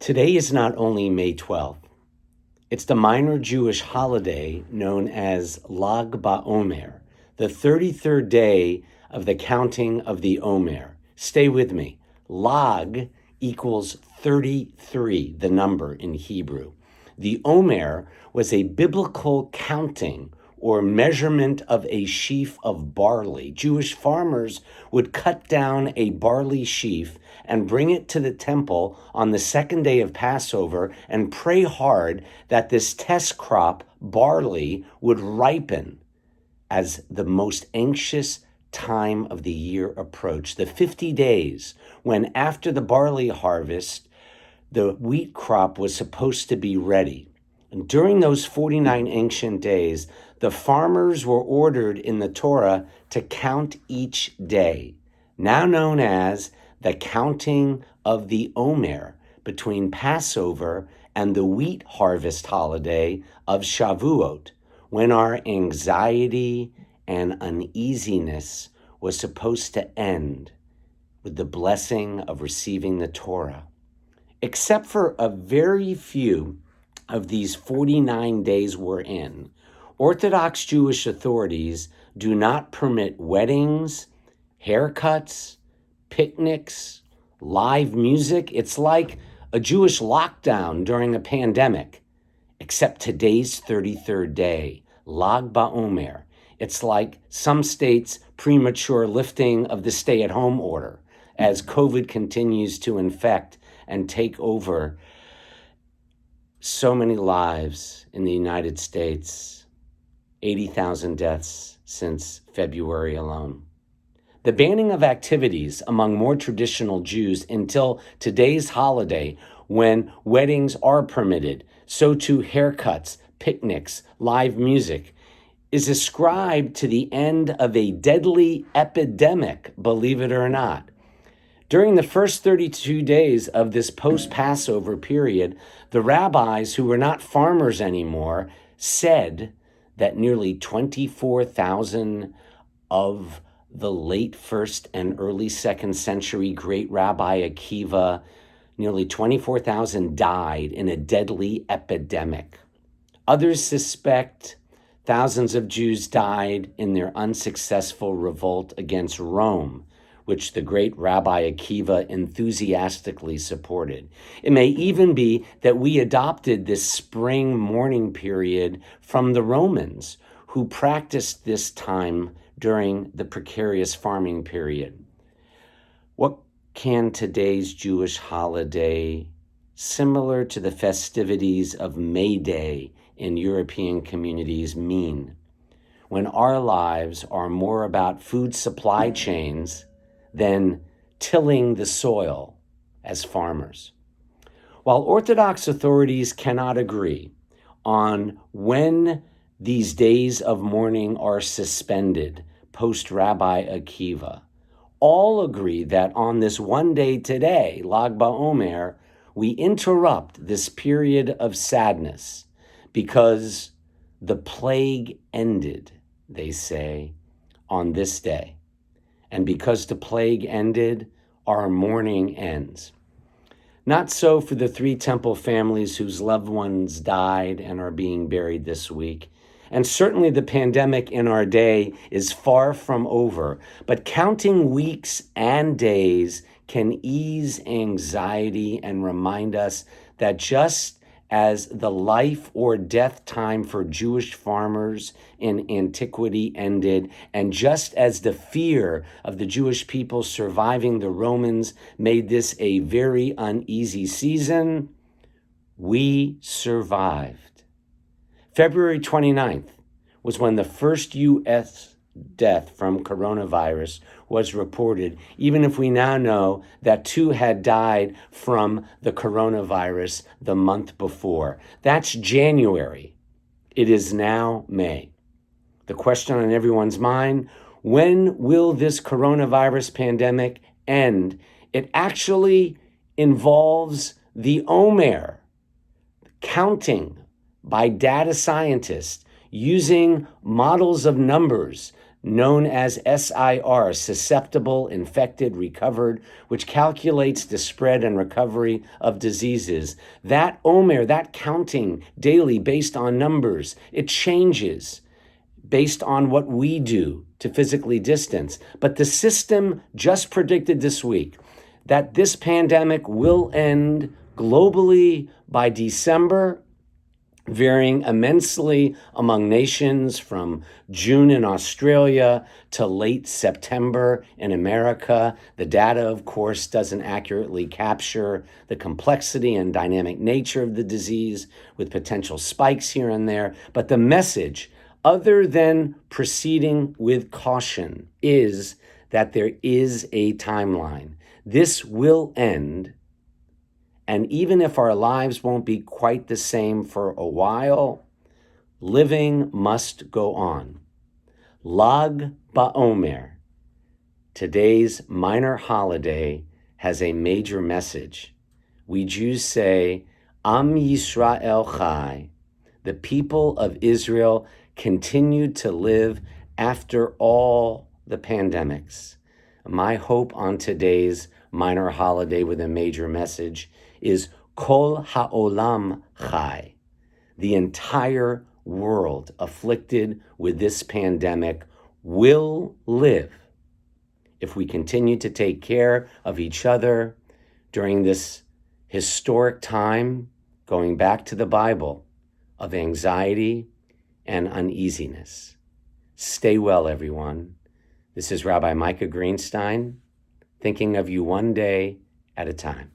Today is not only May 12th, it's the minor Jewish holiday known as Lag BaOmer, the 33rd day of the counting of the Omer. Stay with me. Lag equals 33, the number in Hebrew. The Omer was a biblical counting or measurement of a sheaf of barley. Jewish farmers would cut down a barley sheaf and bring it to the temple on the second day of Passover and pray hard that this test crop, barley, would ripen as the most anxious time of the year approached. The 50 days when after the barley harvest, the wheat crop was supposed to be ready. And during those 49 ancient days, the farmers were ordered in the Torah to count each day, now known as the counting of the Omer, between Passover and the wheat harvest holiday of Shavuot, when our anxiety and uneasiness was supposed to end with the blessing of receiving the Torah. Except for a very few of these 49 days we're in, Orthodox Jewish authorities do not permit weddings, haircuts, picnics, live music. It's like a Jewish lockdown during a pandemic, except today's 33rd day, Lag BaOmer. It's like some states' premature lifting of the stay-at-home order as COVID continues to infect and take over so many lives in the United States, 80,000 deaths since February alone. The banning of activities among more traditional Jews until today's holiday, when weddings are permitted, so too haircuts, picnics, live music, is ascribed to the end of a deadly epidemic, believe it or not. During the first 32 days of this post-Passover period, the rabbis, who were not farmers anymore, said that nearly 24,000 of the late 1st and early 2nd century great Rabbi Akiva, nearly 24,000 died in a deadly epidemic. Others suspect thousands of Jews died in their unsuccessful revolt against Rome, which the great Rabbi Akiva enthusiastically supported. It may even be that we adopted this spring mourning period from the Romans, who practiced this time during the precarious farming period. What can today's Jewish holiday, similar to the festivities of May Day in European communities, mean when our lives are more about food supply chains than tilling the soil as farmers? While Orthodox authorities cannot agree on when these days of mourning are suspended post-Rabbi Akiva, all agree that on this one day today, Lag BaOmer, we interrupt this period of sadness because the plague ended, they say, on this day. And because the plague ended, our mourning ends. Not so for the 3 Temple families whose loved ones died and are being buried this week. And certainly the pandemic in our day is far from over, but counting weeks and days can ease anxiety and remind us that just as the life or death time for Jewish farmers in antiquity ended, and just as the fear of the Jewish people surviving the Romans made this a very uneasy season, we survived. February 29th was when the first U.S. death from coronavirus was reported, even if we now know that 2 had died from the coronavirus the month before. That's January. It is now May. The question on everyone's mind, when will this coronavirus pandemic end? It actually involves the Omer, counting by data scientists using models of numbers known as SIR, susceptible, infected, recovered, which calculates the spread and recovery of diseases. That Omer, that counting daily based on numbers, it changes based on what we do to physically distance. But the system just predicted this week that this pandemic will end globally by December, varying immensely among nations from June in Australia to late September in America. The data, of course, doesn't accurately capture the complexity and dynamic nature of the disease with potential spikes here and there. But the message, other than proceeding with caution, is that there is a timeline. This will end. And even if our lives won't be quite the same for a while, living must go on. Lag BaOmer, today's minor holiday, has a major message. We Jews say, Am Yisrael Chai, the people of Israel continued to live after all the pandemics. My hope on today's minor holiday with a major message is Kol Ha'olam Chai. The entire world afflicted with this pandemic will live if we continue to take care of each other during this historic time, going back to the Bible, of anxiety and uneasiness. Stay well, everyone. This is Rabbi Micah Greenstein, thinking of you one day at a time.